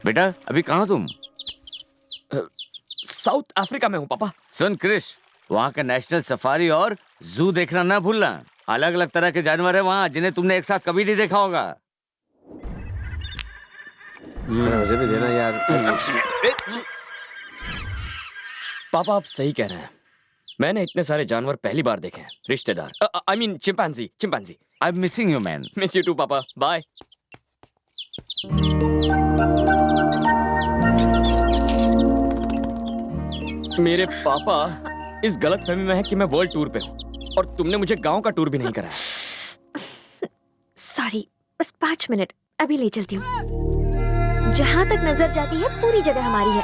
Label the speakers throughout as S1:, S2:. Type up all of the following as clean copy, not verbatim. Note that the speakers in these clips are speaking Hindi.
S1: बेटा अभी कहाँ तुम?
S2: साउथ अफ्रीका में हूँ पापा।
S1: सुन क्रिश, वहाँ का नेशनल सफारी और जू देखना ना भूलना। अलग अलग तरह के जानवर है वहाँ जिन्हें तुमने एक साथ कभी नहीं देखा होगा।
S3: मुझे भी देना यार।
S2: पापा आप सही कह रहे हैं, मैंने इतने सारे जानवर पहली बार देखे हैं। रिश्तेदार I mean chimpanzee.
S1: I am missing you man.
S2: Miss you too पापा, बाय। मेरे पापा इस गलतफहमी में है कि मैं वर्ल्ड टूर पे हूँ और तुमने मुझे गांव का टूर भी नहीं कराया।
S4: सॉरी, बस 5 मिनट, अभी ले चलती हूँ। जहाँ तक नजर जाती है पूरी जगह हमारी है।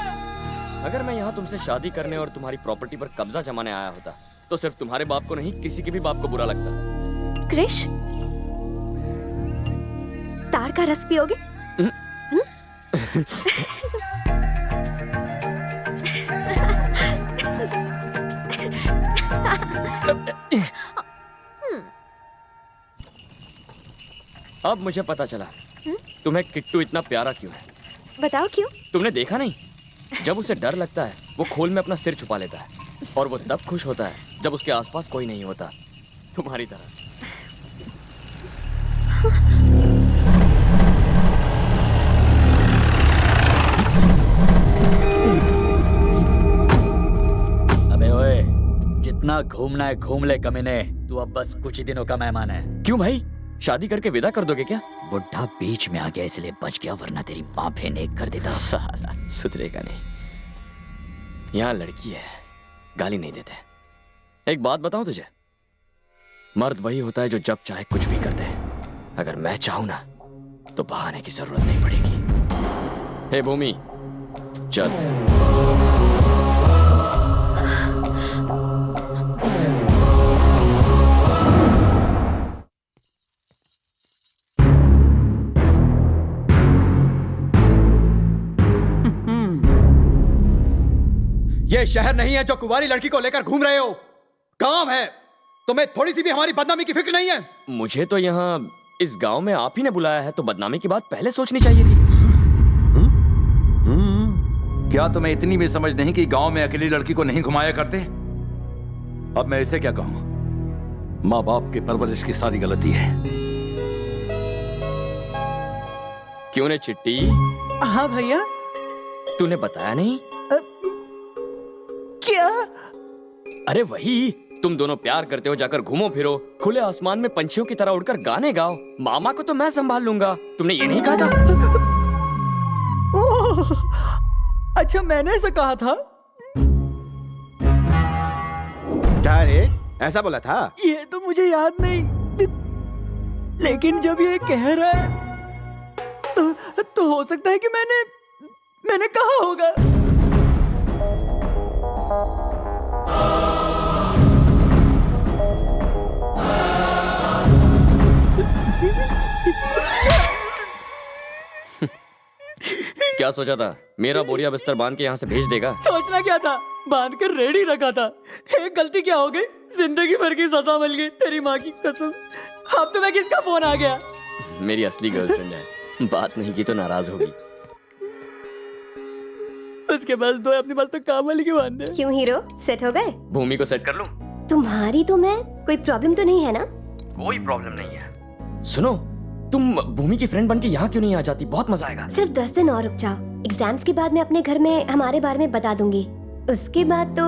S2: अगर मैं यहाँ तुमसे शादी करने और तुम्हारी प्रॉपर्टी पर कब्जा जमाने आया होता तो सिर्फ तुम्हारे बाप को नहीं, किसी के भी बाप को बुरा लगता।
S4: क्रिश, तार का रस पियोगे?
S2: अब मुझे पता चला तुम्हें किट्टू इतना प्यारा क्यों है।
S4: बताओ क्यों?
S2: तुमने देखा नहीं, जब उसे डर लगता है वो खोल में अपना सिर छुपा लेता है और वो तब खुश होता है जब उसके आसपास कोई नहीं होता, तुम्हारी तरह।
S5: अबे ओए, जितना घूमना है घूम ले कमीने, तू अब बस कुछ ही दिनों का मेहमान है।
S2: क्यों भाई, शादी करके विदा कर दोगे क्या?
S5: बुढ़ा बीच में आ गया इसलिए बच गया, वरना तेरी माँ फेंक कर देता।
S2: साला सुधरेगा नहीं। यहाँ लड़की है, गाली नहीं देते। एक बात बताऊं तुझे, मर्द वही होता है जो जब चाहे कुछ भी कर दे। अगर मैं चाहूं ना तो बहाने की जरूरत नहीं पड़ेगी। हे भूमि, चल।
S6: ये शहर नहीं है जो कुंवारी लड़की को लेकर घूम रहे हो, काम है। तुम्हें थोड़ी सी भी हमारी बदनामी की फिक्र नहीं है?
S2: मुझे तो यहाँ इस गांव में आप ही ने बुलाया है, तो बदनामी की बात पहले सोचनी चाहिए थी।
S7: क्या तुम्हें इतनी भी समझ नहीं कि गांव में अकेली लड़की को नहीं घुमाया करते? अब मैं इसे क्या कहूं? माँ बाप की परवरिश की सारी गलती है।
S2: क्यों ने चिट्टी?
S8: हाँ भैया।
S2: तूने बताया नहीं?
S8: क्या?
S2: अरे वही, तुम दोनों प्यार करते हो, जाकर घूमो फिरो, खुले आसमान में पंछियों की तरह उड़कर गाने गाओ। मामा को तो मैं संभाल लूंगा, तुमने ये नहीं कहा था?
S8: ओह, अच्छा मैंने ऐसा कहा था?
S3: क्या रे, ऐसा बोला था?
S8: ये तो मुझे याद नहीं, लेकिन जब ये कह रहा है तो हो सकता है कि मैंने कहा होगा।
S2: क्या सोचा था, मेरा बोरिया बिस्तर बांध के यहाँ से भेज देगा?
S8: सोचना क्या था, बांध कर रेडी रखा था। एक गलती क्या हो गई, जिंदगी भर की सजा मिल गई, तेरी माँ की कसम। अब तुम्हें किसका फोन आ गया?
S2: मेरी असली गर्लफ्रेंड है, बात नहीं की तो नाराज होगी।
S8: उसके पास दो, अपने पास तो काम वाली की बात है।
S4: क्यों हीरो, सेट हो गए?
S2: भूमि को सेट कर लूं?
S4: तुम्हारी तो मैं, कोई प्रॉब्लम तो नहीं है ना?
S2: कोई प्रॉब्लम नहीं है। सुनो, तुम भूमि की फ्रेंड बन के यहाँ क्यों नहीं आ जाती, बहुत मजा आएगा।
S4: सिर्फ 10 दिन और रुक जाओ, एग्जाम्स के बाद मैं अपने घर में हमारे बारे में बता दूंगी। उसके बाद तो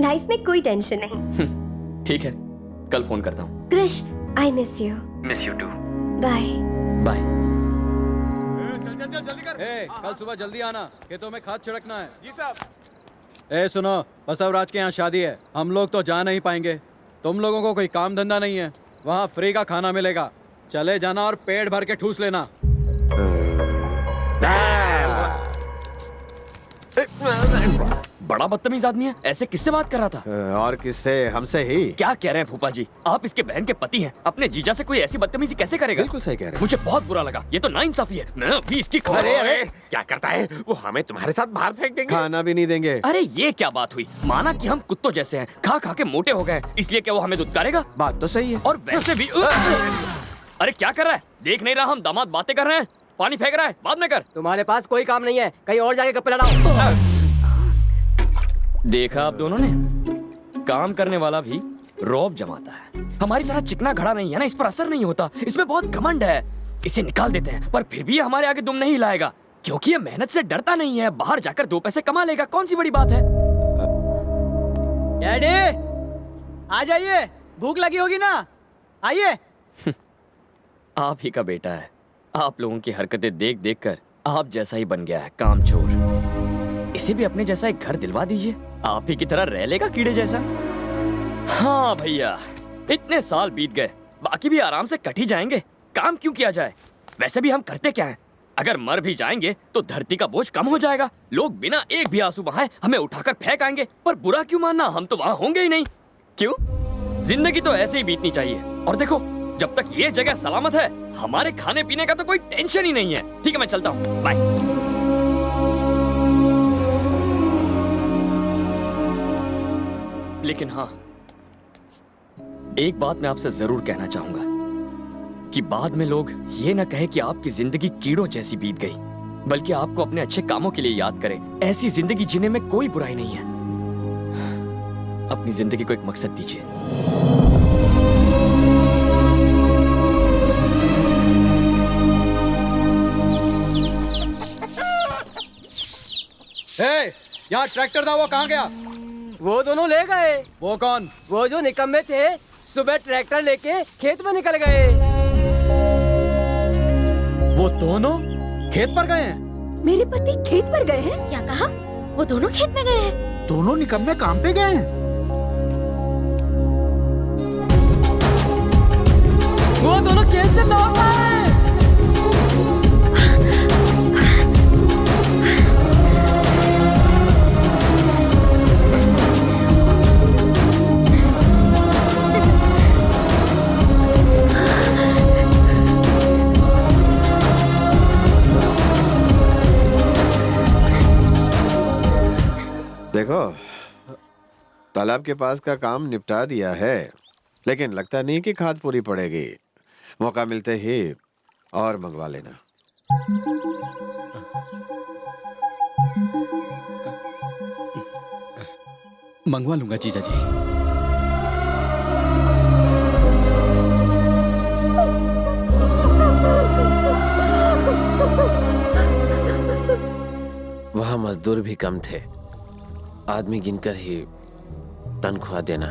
S4: लाइफ में कोई टेंशन नहीं।
S2: ठीक है, कल फोन करता हूँ।
S4: Krish, I miss you.
S2: Miss you too.
S4: Bye
S2: bye.
S6: चल जल्दी कर। कल सुबह जल्दी आना, खेतों में खाद छिड़कना है। जी साहब। सुनो, बसवराज के यहाँ शादी है, हम लोग तो जा नहीं पाएंगे। तुम लोगों को कोई काम धंधा नहीं है, वहाँ फ्री का खाना मिलेगा। चले जाना और पेट भर के ठूस लेना।
S2: बड़ा बदतमीज आदमी है, ऐसे किससे बात कर रहा था?
S3: और किससे? हमसे ही।
S2: क्या कह रहे हैं फूफा जी, आप इसके बहन के पति हैं, अपने जीजा से कोई ऐसी बदतमीजी कैसे करेगा?
S3: बिल्कुल सही कह रहे हैं।
S2: मुझे बहुत बुरा लगा, ये तो नाइंसाफी है। मैं अभी इसकी खबर।
S3: अरे
S9: क्या करता है वो, हमें तुम्हारे साथ बाहर फेंक देंगे।
S3: खाना भी नहीं देंगे।
S2: अरे ये क्या बात हुई, माना कि हम कुत्तों जैसे हैं, खा खा के मोटे हो गए, इसलिए क्या वो हमें दुत्कारेगा?
S3: बात तो सही है।
S2: और वैसे भी अरे क्या कर रहा है, देख नहीं रहा हम दामाद बातें कर रहे हैं? पानी फेंक रहा है, बाद में कर।
S8: तुम्हारे पास कोई काम नहीं है, कहीं और जाके गप्पे लड़ाओ।
S2: देखा आप दोनों ने, काम करने वाला भी रौब जमाता है। हमारी तरह चिकना घड़ा नहीं है ना, इस पर असर नहीं होता। इसमें बहुत घमंड है, इसे निकाल देते हैं, पर फिर भी ये हमारे आगे दुम नहीं हिलाएगा, क्योंकि ये मेहनत से डरता नहीं है। बाहर जाकर 2 पैसे कमा लेगा, कौन सी बड़ी बात है।
S8: डैडी आ जाइए, भूख लगी होगी ना, आइए।
S2: आप ही का बेटा है, आप लोगों की हरकतें देख देख कर आप जैसा ही बन गया है, कामचोर। इसे भी अपने जैसा एक घर दिलवा दीजिए, आप ही की तरह रह लेगा कीड़े जैसा। हाँ भैया, इतने साल बीत गए, बाकी भी आराम से कट ही जाएंगे, काम क्यों किया जाए। वैसे भी हम करते क्या है, अगर मर भी जाएंगे तो धरती का बोझ कम हो जाएगा। लोग बिना एक भी आंसू बहाए हमें उठाकर फेंक आएंगे, पर बुरा क्यों मानना, हम तो वहां होंगे ही नहीं। क्यों, जिंदगी तो ऐसे ही बीतनी चाहिए। और देखो, जब तक ये जगह सलामत है, हमारे खाने पीने का तो कोई टेंशन ही नहीं है। ठीक है, मैं चलता हूँ, बाय। लेकिन हाँ, एक बात मैं आपसे जरूर कहना चाहूंगा कि बाद में लोग ये ना कहे कि आपकी जिंदगी कीड़ों जैसी बीत गई, बल्कि आपको अपने अच्छे कामों के लिए याद करें। ऐसी जिंदगी जीने में कोई बुराई नहीं है। अपनी जिंदगी को एक मकसद दीजिए।
S6: यहाँ ट्रैक्टर था, वो कहाँ गया?
S8: वो दोनों ले गए।
S6: वो कौन?
S8: वो जो निकम्मे थे, सुबह ट्रैक्टर लेके खेत में निकल गए।
S6: वो दोनों खेत पर गए हैं?
S10: मेरे पति खेत पर गए हैं? क्या कहा? वो दोनों खेत में गए हैं?
S11: दोनों निकम्मे काम पे गए हैं।
S8: वो दोनों खेत से लौट आए।
S3: देखो, तालाब के पास का काम निपटा दिया है, लेकिन लगता नहीं कि खाद पूरी पड़ेगी। मौका मिलते ही और मंगवा लेना।
S6: मंगवा लूंगा जीजा जी।
S9: वहाँ मजदूर भी कम थे, आदमी गिनकर ही तनख्वाह देना।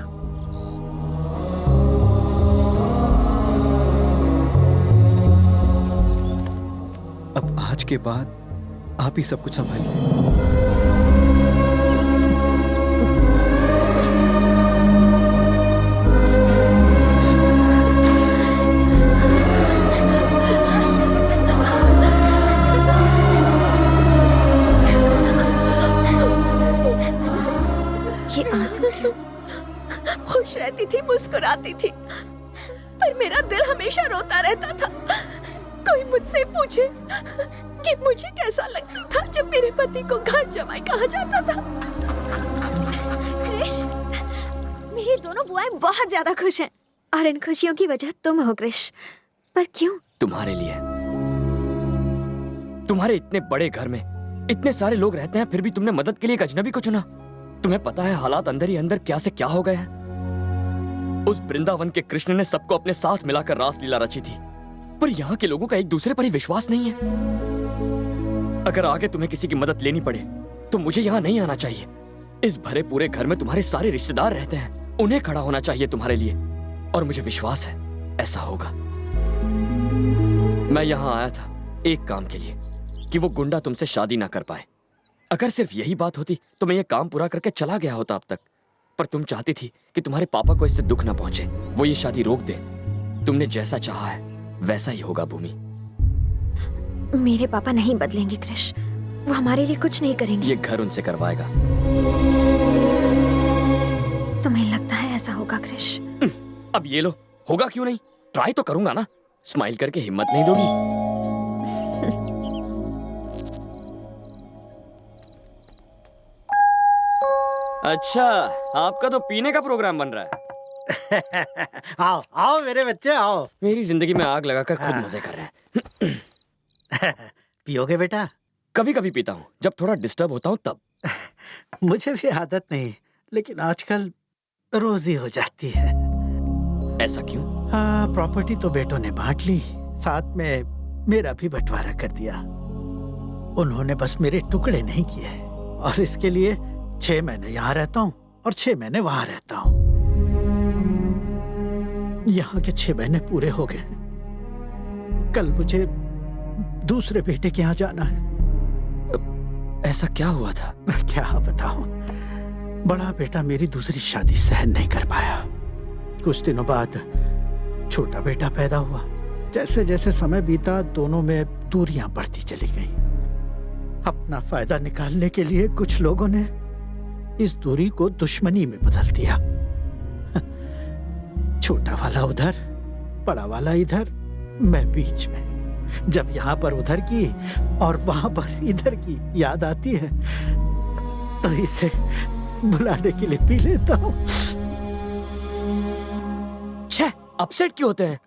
S6: अब आज के बाद आप ही सब कुछ संभालिए।
S10: ये आंसू क्यों? खुश रहती थी, मुस्कुराती थी, पर मेरा दिल हमेशा रोता रहता था। कोई मुझसे पूछे कि मुझे कैसा लगता था जब मेरे पति को घर जमाई कहा जाता था। क्रिश, मेरी दोनों बुआएं बहुत ज्यादा खुश हैं, और इन खुशियों की वजह तुम हो क्रिश। पर क्यों?
S2: तुम्हारे लिए। तुम्हारे इतने बड़े घर में इतने सारे लोग रहते हैं, फिर भी तुमने मदद के लिए एक अजनबी को चुना। तुम्हें पता है हालात अंदर ही अंदर क्या से क्या हो गए हैं। उस वृंदावन के कृष्ण ने सबको अपने साथ मिलाकर रासलीला रची थी, पर यहाँ के लोगों का एक दूसरे पर ही विश्वास नहीं है। अगर आगे तुम्हें किसी की मदद लेनी पड़े तो मुझे यहाँ नहीं आना चाहिए। इस भरे पूरे घर में तुम्हारे सारे रिश्तेदार रहते हैं, उन्हें खड़ा होना चाहिए तुम्हारे लिए, और मुझे विश्वास है ऐसा होगा। मैं यहाँ आया था एक काम के लिए, कि वो गुंडा तुमसे शादी ना कर पाए। अगर सिर्फ यही बात होती तो मैं ये काम पूरा करके चला गया होता अब तक, पर तुम चाहती थी कि तुम्हारे पापा को इससे दुख ना पहुंचे, वो ये शादी रोक दे। तुमने जैसा चाहा है वैसा ही होगा भूमि।
S10: मेरे पापा नहीं बदलेंगे क्रिश, वो हमारे लिए कुछ नहीं करेंगे।
S2: ये घर उनसे करवाएगा।
S10: तुम्हें लगता है ऐसा होगा क्रिश?
S2: अब ये लो, होगा क्यों नहीं, ट्राई तो करूंगा ना। स्माइल करके हिम्मत नहीं दोगी? अच्छा, आपका तो पीने का प्रोग्राम बन रहा है।
S11: आओ आओ मेरे बच्चे आओ।
S2: मेरी जिंदगी में आग लगाकर खुद मजे कर रहे हैं।
S11: पियोगे बेटा?
S2: कभी कभी पीता हूँ, जब थोड़ा डिस्टर्ब होता हूँ तब।
S11: मुझे भी आदत नहीं, लेकिन आजकल रोज ही हो जाती है।
S2: ऐसा क्यों?
S11: हाँ, प्रॉपर्टी तो बेटों ने बांट ली, साथ में मेरा भी बंटवारा कर दिया। उन्होंने बस मेरे टुकड़े नहीं किए, और इसके लिए 6 महीने यहाँ रहता हूँ और 6 महीने वहां रहता हूँ। यहाँ के 6 महीने पूरे हो गए। कल मुझे दूसरे बेटे के यहाँ जाना है।
S2: ऐसा क्या हुआ था?
S11: क्या बताऊं, बड़ा बेटा मेरी दूसरी शादी सहन नहीं कर पाया। कुछ दिनों बाद छोटा बेटा पैदा हुआ। जैसे जैसे समय बीता, दोनों में दूरियां बढ़ती चली गईं। अपना फायदा निकालने के लिए कुछ लोगों ने इस दूरी को दुश्मनी में बदल दिया। छोटा वाला उधर, बड़ा वाला इधर, मैं बीच में। जब यहाँ पर उधर की और वहां पर इधर की याद आती है तो इसे बुलाने के लिए पी लेता हूँ।
S2: छह अपसेट क्यों होते हैं?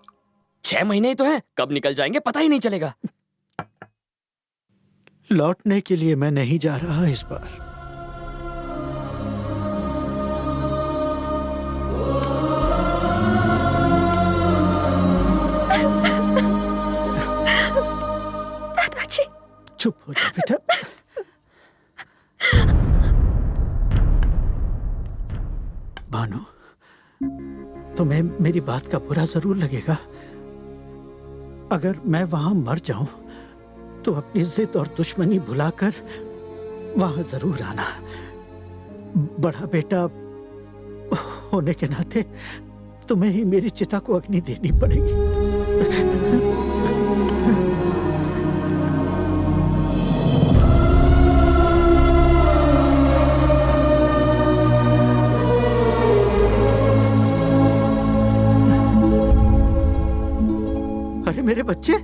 S2: 6 महीने ही तो हैं, कब निकल जाएंगे पता ही नहीं चलेगा।
S11: लौटने के लिए मैं नहीं जा रहा इस बार।
S10: दादाजी,
S11: चुप हो जा बेटा। भानु, तुम्हें मेरी बात का बुरा जरूर लगेगा। अगर मैं वहां मर जाऊं तो अपनी जिद और दुश्मनी भुलाकर वहां जरूर आना। बड़ा बेटा होने के नाते तुम्हें ही मेरी चिता को अग्नि देनी पड़ेगी। अरे मेरे बच्चे,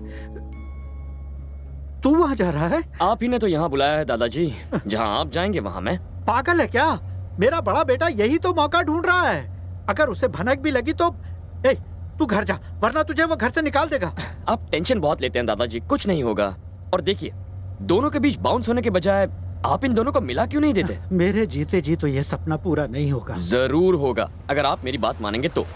S11: तू वहां जा रहा है?
S2: आप ही ने तो यहाँ बुलाया है दादाजी, जहाँ आप जाएंगे वहाँ मैं।
S11: पागल है क्या? मेरा बड़ा बेटा यही तो मौका ढूंढ रहा है। अगर उसे भनक भी लगी तो तू घर जा, वरना तुझे वो घर से निकाल देगा।
S2: आप टेंशन बहुत लेते हैं दादाजी, कुछ नहीं होगा। और देखिए, दोनों के बीच बाउंस होने के बजाय आप इन दोनों को मिला क्यों नहीं देते?
S11: मेरे जीते जी तो ये सपना पूरा नहीं होगा।
S2: जरूर होगा, अगर आप मेरी बात मानेंगे तो।